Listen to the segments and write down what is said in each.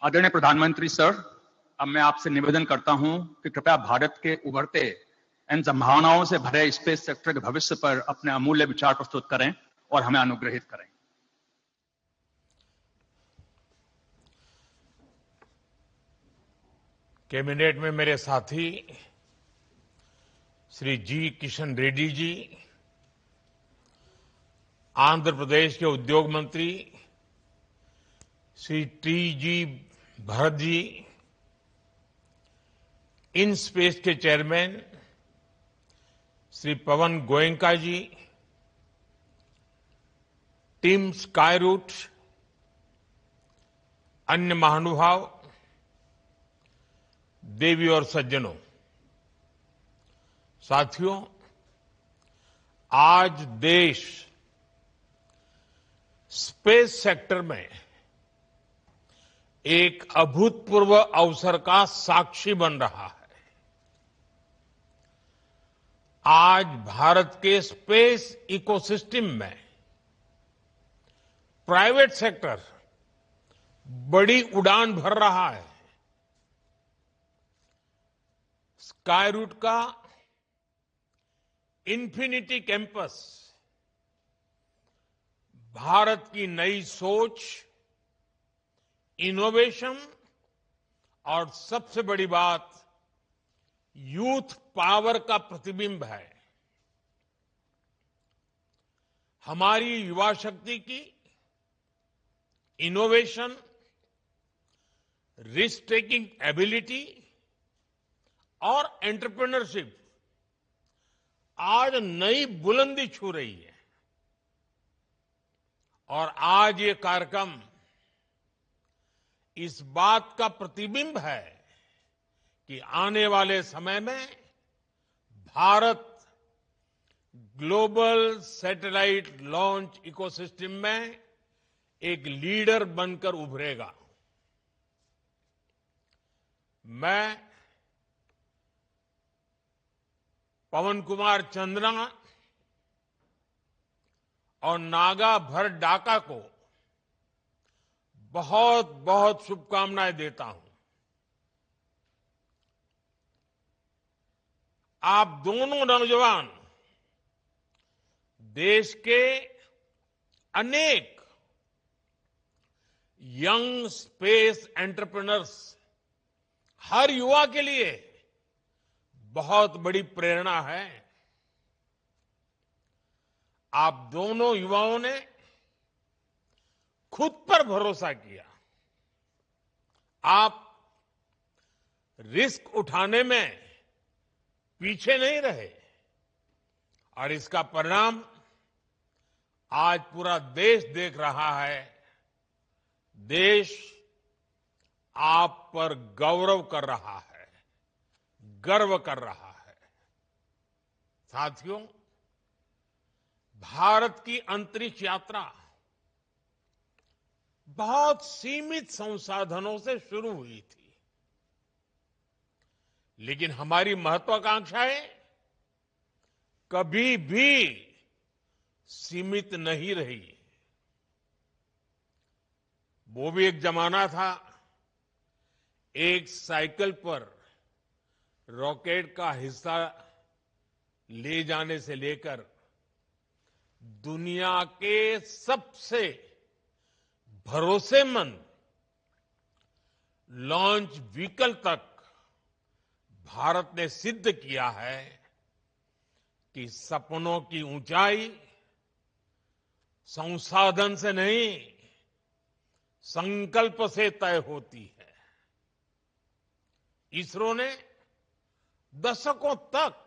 आदरणीय प्रधानमंत्री सर, अब मैं आपसे निवेदन करता हूं कि कृपया भारत के उभरते इन संभावनाओं से भरे स्पेस सेक्टर के भविष्य पर अपने अमूल्य विचार प्रस्तुत करें और हमें अनुग्रहित करें। कैबिनेट में मेरे साथी श्री जी किशन रेड्डी जी, आंध्र प्रदेश के उद्योग मंत्री Shri T G Bharat ji, IN space के चेयरमैन श्री पवन गोयनका जी, टीम स्काईरूट, अन्य महानुभाव, देवी और सज्जनों, साथियों, आज देश स्पेस सेक्टर में एक अभूतपूर्व अवसर का साक्षी बन रहा है। आज भारत के स्पेस इकोसिस्टम में प्राइवेट सेक्टर बड़ी उड़ान भर रहा है। स्काईरूट का इन्फिनिटी कैंपस भारत की नई सोच, इनोवेशन और सबसे बड़ी बात यूथ पावर का प्रतिबिंब है। हमारी युवा शक्ति की इनोवेशन, रिस्क टेकिंग एबिलिटी और एंटरप्रेन्योरशिप आज नई बुलंदी छू रही है। और आज ये कार्यक्रम इस बात का प्रतिबिंब है कि आने वाले समय में Bharat global satellite launch ecosystem में एक लीडर बनकर उभरेगा। मैं पवन कुमार चंद्रा और नागा भर डाका को बहुत बहुत शुभकामनाएं देता हूं। आप दोनों नौजवान देश के अनेक यंग स्पेस एंटरप्रेन्योर्स, हर युवा के लिए बहुत बड़ी प्रेरणा है। आप दोनों युवाओं ने खुद पर भरोसा किया। आप रिस्क उठाने में पीछे नहीं रहे और इसका परिणाम आज पूरा देश देख रहा है। देश आप पर गौरव कर रहा है, गर्व कर रहा है। साथियों, भारत की अंतरिक्ष यात्रा बहुत सीमित संसाधनों से शुरू हुई थी, लेकिन हमारी महत्वाकांक्षाएं कभी भी सीमित नहीं रही। वो भी एक जमाना था, एक साइकिल पर रॉकेट का हिस्सा ले जाने से लेकर दुनिया के सबसे भरोसेमंद लॉन्च व्हीकल तक भारत ने सिद्ध किया है कि सपनों की ऊंचाई संसाधन से नहीं, संकल्प से तय होती है। इसरो ने दशकों तक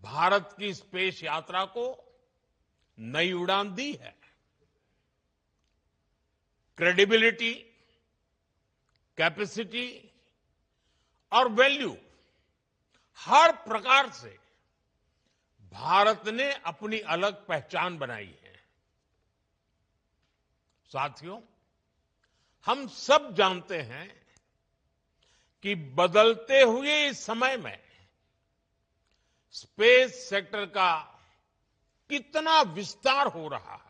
भारत की स्पेस यात्रा को नई उड़ान दी है। क्रेडिबिलिटी, कैपेसिटी और वैल्यू, हर प्रकार से भारत ने अपनी अलग पहचान बनाई है। साथियों, हम सब जानते हैं कि बदलते हुए इस समय में स्पेस सेक्टर का कितना विस्तार हो रहा है।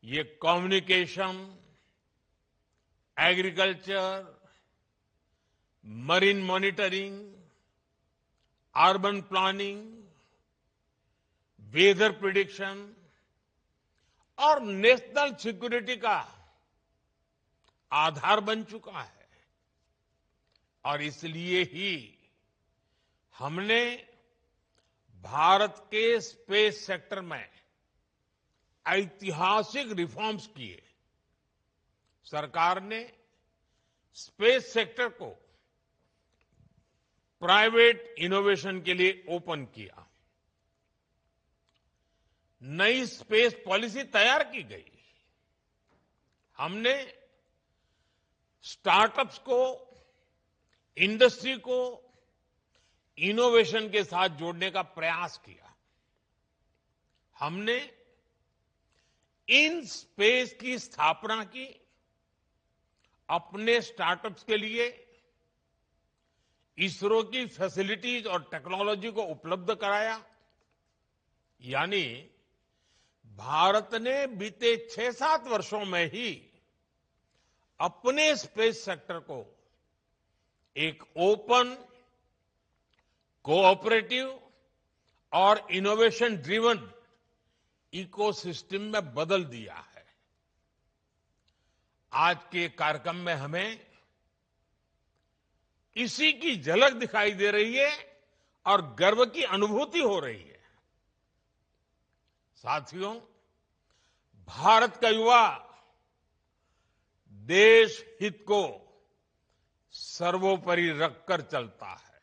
ये communication, agriculture, marine monitoring, urban planning, weather prediction और नेशनल सिक्योरिटी का आधार बन चुका है। और इसलिए ही हमने भारत के स्पेस सेक्टर में ऐतिहासिक रिफॉर्म्स किए। सरकार ने स्पेस सेक्टर को प्राइवेट इनोवेशन के लिए ओपन किया। नई स्पेस पॉलिसी तैयार की गई। हमने स्टार्टअप्स को, इंडस्ट्री को इनोवेशन के साथ जोड़ने का प्रयास किया। हमने इन स्पेस की स्थापना की। अपने स्टार्टअप्स के लिए इसरो की फैसिलिटीज और टेक्नोलॉजी को उपलब्ध कराया। यानी भारत ने बीते 6-7 वर्षों में ही अपने स्पेस सेक्टर को एक ओपन, कोऑपरेटिव और इनोवेशन ड्रिवन इकोसिस्टम में बदल दिया है। आज के कार्यक्रम में हमें इसी की झलक दिखाई दे रही है और गर्व की अनुभूति हो रही है। साथियों, भारत का युवा देश हित को सर्वोपरि रखकर चलता है।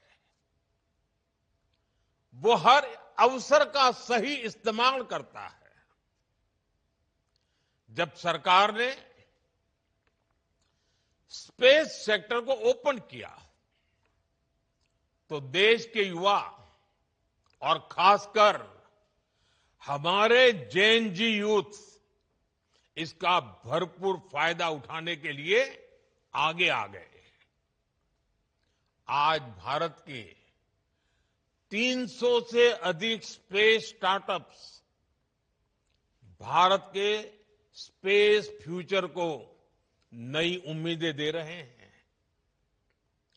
वो हर अवसर का सही इस्तेमाल करता है। जब सरकार ने स्पेस सेक्टर को ओपन किया तो देश के युवा और खासकर हमारे जेन जी यूथ इसका भरपूर फायदा उठाने के लिए आगे आ गए। आज भारत के 300 से अधिक स्पेस स्टार्टअप्स भारत के स्पेस फ्यूचर को नई उम्मीदें दे रहे हैं।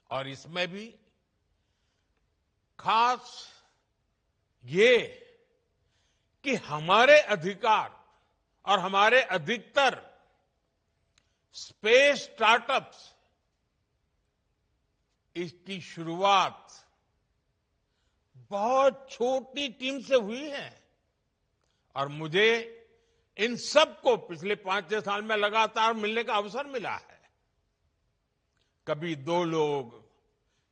और इसमें भी खास ये कि हमारे अधिकार और हमारे अधिकतर स्पेस स्टार्टअप्स इसकी शुरुआत बहुत छोटी टीम से हुई है। और मुझे इन सबको पिछले 5-6 साल में लगातार मिलने का अवसर मिला है। कभी 2 लोग,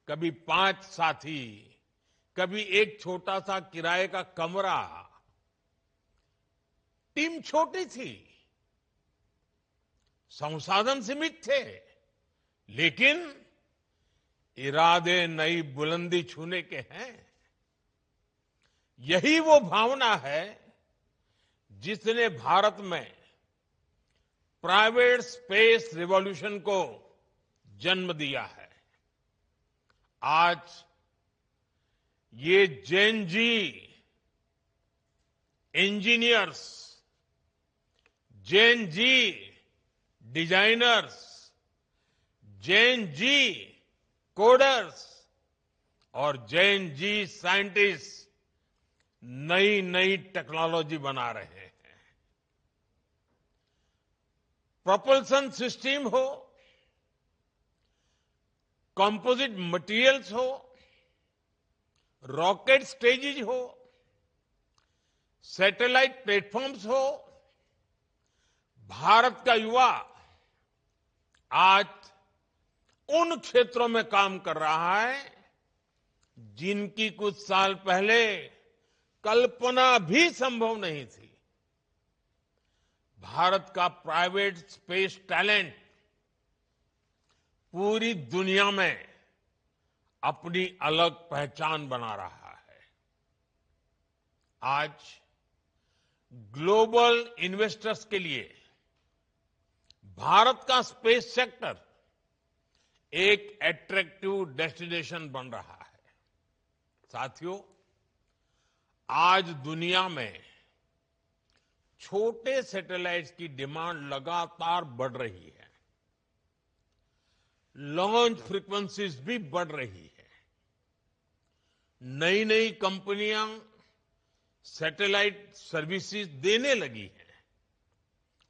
कभी 5 साथी, कभी एक छोटा सा किराए का कमरा। टीम छोटी थी, संसाधन सीमित थे, लेकिन इरादे नई बुलंदी छूने के हैं। यही वो भावना है जिसने भारत में प्राइवेट स्पेस रिवॉल्यूशन को जन्म दिया है। आज ये जेन जी इंजीनियर्स, जेन जी डिजाइनर्स, जेन जी कोडर्स और जेन जी साइंटिस्ट नई नई टेक्नोलॉजी बना रहे हैं। प्रोपल्सन सिस्टम हो, कंपोजिट मटेरियल्स हो, रॉकेट स्टेजेज हो, सैटेलाइट प्लेटफॉर्म्स हो, भारत का युवा आज उन क्षेत्रों में काम कर रहा है जिनकी कुछ साल पहले कल्पना भी संभव नहीं थी। भारत का प्राइवेट स्पेस टैलेंट पूरी दुनिया में अपनी अलग पहचान बना रहा है। आज ग्लोबल इन्वेस्टर्स के लिए भारत का स्पेस सेक्टर एक अट्रैक्टिव डेस्टिनेशन बन रहा है। साथियों, आज दुनिया में छोटे सैटेलाइट्स की डिमांड लगातार बढ़ रही है। लॉन्च फ्रीक्वेंसीज भी बढ़ रही है। नई नई कंपनियां सैटेलाइट सर्विसेज देने लगी हैं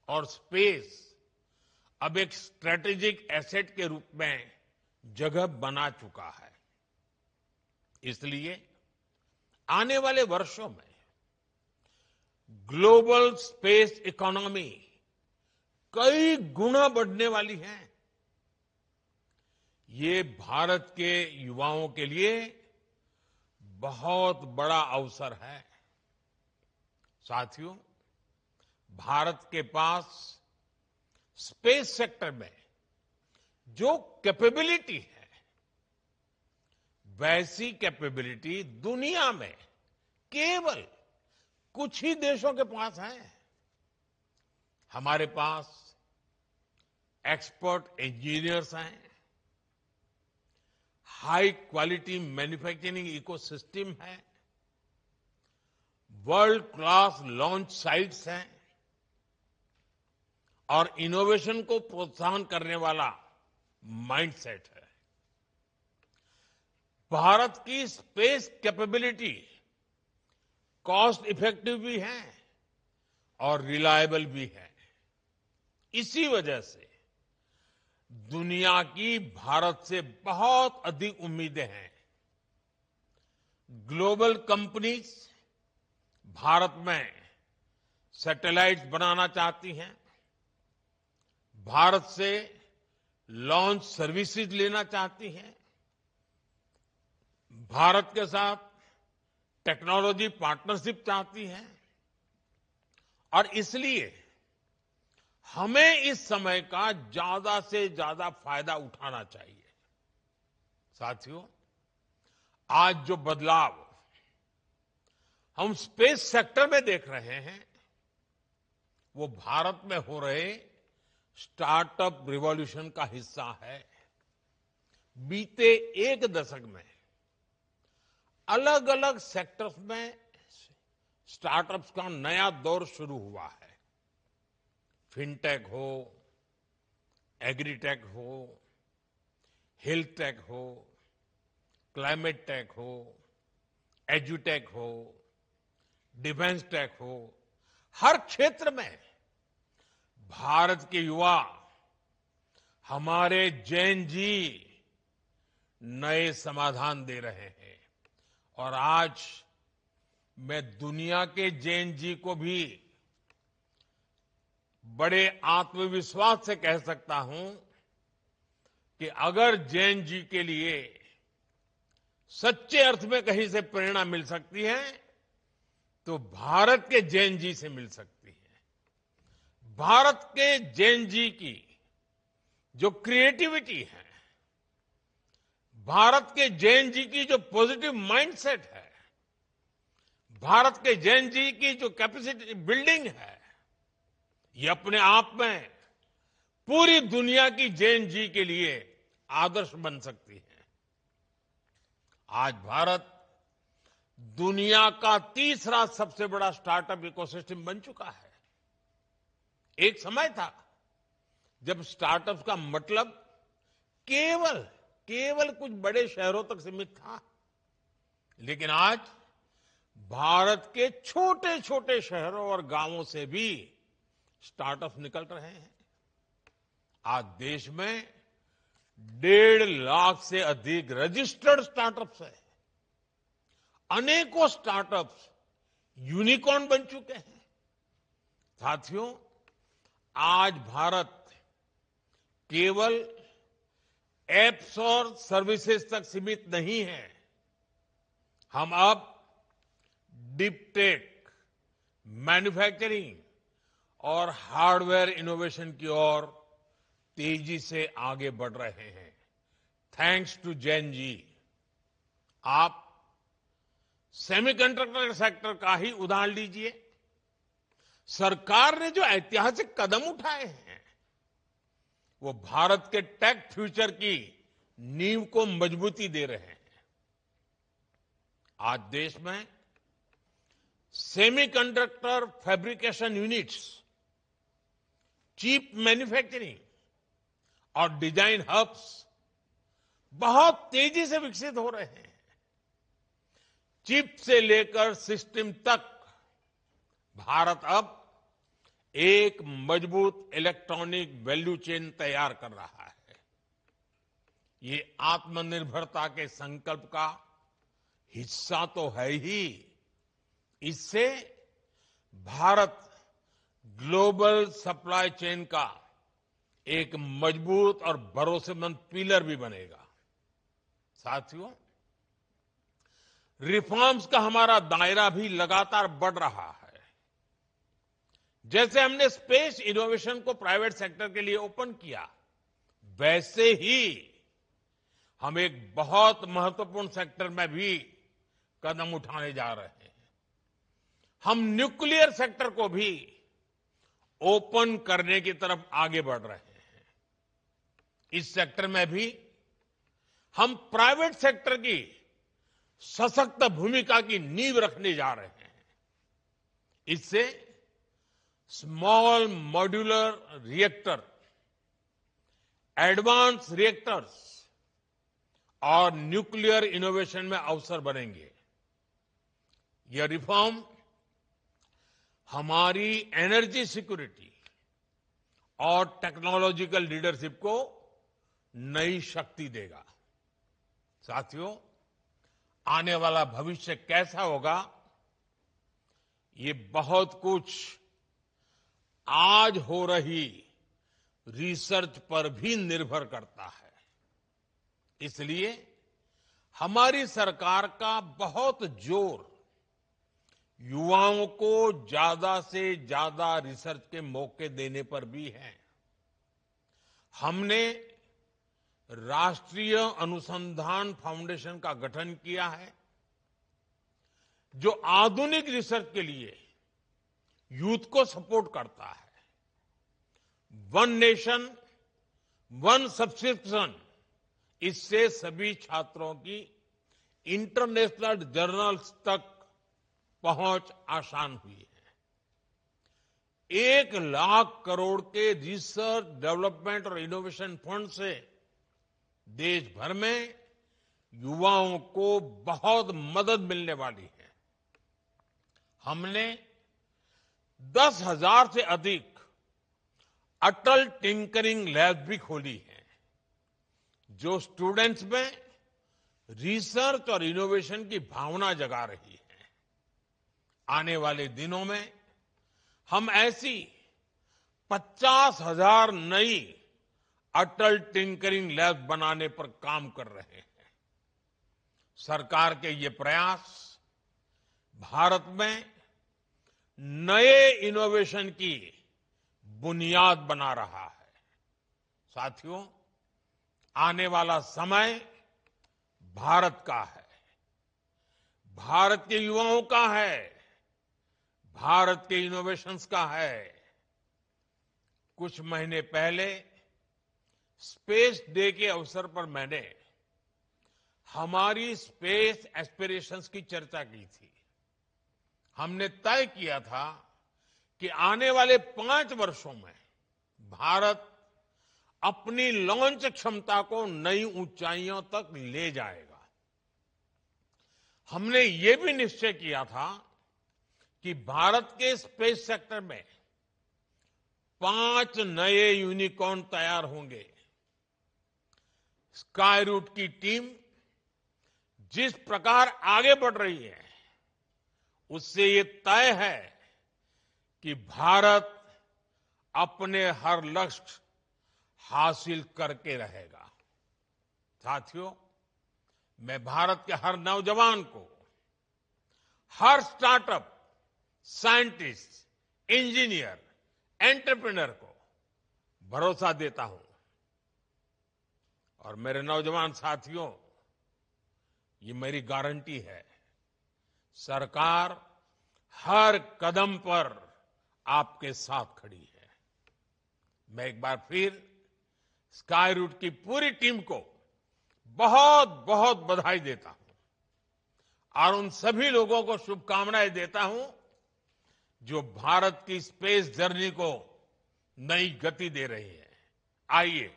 और स्पेस अब एक स्ट्रेटेजिक एसेट के रूप में जगह बना चुका है। इसलिए आने वाले वर्षों में ग्लोबल स्पेस इकोनॉमी कई गुना बढ़ने वाली है। ये भारत के युवाओं के लिए बहुत बड़ा अवसर है। साथियों, भारत के पास स्पेस सेक्टर में जो कैपेबिलिटी है, वैसी कैपेबिलिटी दुनिया में केवल कुछ ही देशों के पास है। हमारे पास एक्सपर्ट इंजीनियर्स हैं, हाई क्वालिटी मैन्युफैक्चरिंग इकोसिस्टम है, वर्ल्ड क्लास लॉन्च साइट्स हैं और इनोवेशन को प्रोत्साहन करने वाला माइंडसेट है। भारत की स्पेस कैपेबिलिटी कॉस्ट इफेक्टिव भी है और रिलायबल भी है। इसी वजह से दुनिया की भारत से बहुत अधिक उम्मीदें हैं। ग्लोबल कंपनीज भारत में सैटेलाइट्स बनाना चाहती हैं, भारत से लॉन्च सर्विसेज लेना चाहती हैं, भारत के साथ टेक्नोलॉजी पार्टनरशिप चाहती हैं और इसलिए हमें इस समय का ज्यादा से ज्यादा फायदा उठाना चाहिए। साथियों, आज जो बदलाव हम स्पेस सेक्टर में देख रहे हैं, वो भारत में हो रहे स्टार्टअप रिवॉल्यूशन का हिस्सा है। बीते एक दशक में अलग अलग सेक्टर्स में स्टार्टअप्स का नया दौर शुरू हुआ है। फिनटेक हो, एग्रीटेक हो, हेल्थ टेक हो, क्लाइमेट टेक हो, एजुटेक हो, डिफेंस टेक हो, हर क्षेत्र में भारत के युवा, हमारे जैन जी नए समाधान दे रहे हैं और आज मैं दुनिया के जैन जी को भी बड़े आत्मविश्वास से कह सकता हूं कि अगर जैन जी के लिए सच्चे अर्थ में कहीं से प्रेरणा मिल सकती है तो भारत के जैन जी से मिल सकती है। भारत के जैन जी की जो क्रिएटिविटी है, भारत के जैन जी की जो पॉजिटिव माइंडसेट है, भारत के जैन जी की जो कैपेसिटी बिल्डिंग है, ये अपने आप में पूरी दुनिया की जैन जी के लिए आदर्श बन सकती है। आज भारत दुनिया का तीसरा सबसे बड़ा स्टार्टअप इकोसिस्टम बन चुका है। एक समय था जब स्टार्टअप का मतलब केवल कुछ बड़े शहरों तक सीमित था, लेकिन आज भारत के छोटे छोटे शहरों और गांवों से भी स्टार्टअप निकल रहे हैं। आज देश में 1.5 लाख से अधिक रजिस्टर्ड स्टार्टअप्स हैं। अनेकों स्टार्टअप्स यूनिकॉर्न बन चुके हैं। साथियों, आज भारत केवल एप्स और सर्विसेज तक सीमित नहीं है। हम अब डीप टेक, मैन्युफैक्चरिंग और हार्डवेयर इनोवेशन की ओर तेजी से आगे बढ़ रहे हैं। Thanks to Jain ji. आप सेमीकंडक्टर सेक्टर का ही उदाहरण लीजिए। सरकार ने जो ऐतिहासिक कदम उठाए हैं, वो भारत के टेक फ्यूचर की नींव को मजबूती दे रहे हैं। आज देश में semiconductor fabrication units, chip manufacturing और डिजाइन हब्स बहुत तेजी से विकसित हो रहे हैं। चिप से लेकर सिस्टम तक भारत अब एक मजबूत इलेक्ट्रॉनिक वैल्यू चेन तैयार कर रहा है। ये आत्मनिर्भरता के संकल्प का हिस्सा तो है ही। इससे भारत ग्लोबल सप्लाई चेन का एक मजबूत और भरोसेमंद पिलर भी बनेगा। साथियों, रिफॉर्म्स का हमारा दायरा भी लगातार बढ़ रहा है। जैसे हमने स्पेस इनोवेशन को प्राइवेट सेक्टर के लिए ओपन किया, वैसे ही हम एक बहुत महत्वपूर्ण सेक्टर में भी कदम उठाने जा रहे हैं। हम न्यूक्लियर सेक्टर को भी ओपन करने की तरफ आगे बढ़ रहे हैं। इस सेक्टर में भी हम प्राइवेट सेक्टर की सशक्त भूमिका की नींव रखने जा रहे हैं। इससे small modular reactor, advance reactors और न्यूक्लियर इनोवेशन में अवसर बनेंगे। यह रिफॉर्म हमारी एनर्जी सिक्योरिटी और टेक्नोलॉजिकल लीडरशिप को नई शक्ति देगा। साथियों, आने वाला भविष्य कैसा होगा, ये बहुत कुछ आज हो रही रिसर्च पर भी निर्भर करता है। इसलिए हमारी सरकार का बहुत जोर युवाओं को ज्यादा से ज्यादा रिसर्च के मौके देने पर भी है। हमने राष्ट्रीय अनुसंधान फाउंडेशन का गठन किया है, जो आधुनिक रिसर्च के लिए यूथ को सपोर्ट करता है। वन नेशन वन सब्सक्रिप्शन, इससे सभी छात्रों की इंटरनेशनल जर्नल्स तक पहुंच आसान हुई है। 1 लाख करोड़ के रिसर्च डेवलपमेंट और इनोवेशन फंड से देश भर में युवाओं को बहुत मदद मिलने वाली है। हमने 10,000 से अधिक अटल टिंकरिंग लैब भी खोली है, जो स्टूडेंट्स में रिसर्च और इनोवेशन की भावना जगा रही है। आने वाले दिनों में हम ऐसी 50,000 नई अटल टिंकरिंग लैब बनाने पर काम कर रहे हैं। सरकार के ये प्रयास भारत में नए इनोवेशन की बुनियाद बना रहा है। साथियों, आने वाला समय भारत का है, भारत के युवाओं का है, भारत के इनोवेशंस का है। कुछ महीने पहले स्पेस डे के अवसर पर मैंने हमारी स्पेस एस्पिरेशंस की चर्चा की थी। हमने तय किया था कि आने वाले 5 वर्षों में भारत अपनी लॉन्च क्षमता को नई ऊंचाइयों तक ले जाएगा। हमने ये भी निश्चय किया था कि भारत के स्पेस सेक्टर में 5 नए यूनिकॉर्न तैयार होंगे। स्काई रूट की टीम जिस प्रकार आगे बढ़ रही है, उससे ये तय है कि भारत अपने हर लक्ष्य हासिल करके रहेगा। साथियों, मैं भारत के हर नौजवान को, हर स्टार्टअप, साइंटिस्ट, इंजीनियर, एंटरप्रेन्योर को भरोसा देता हूं। और मेरे नौजवान साथियों, ये मेरी गारंटी है, सरकार हर कदम पर आपके साथ खड़ी है। मैं एक बार फिर स्काई रूट की पूरी टीम को बहुत बहुत बधाई देता हूं और उन सभी लोगों को शुभकामनाएं देता हूं जो भारत की स्पेस जर्नी को नई गति दे रहे हैं। आइए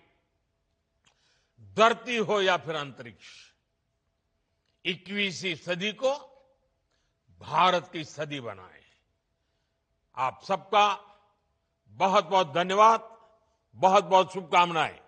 धरती हो या फिर अंतरिक्ष, 21वीं सदी को भारत की सदी बनाए। आप सबका बहुत बहुत धन्यवाद, बहुत बहुत शुभकामनाएं।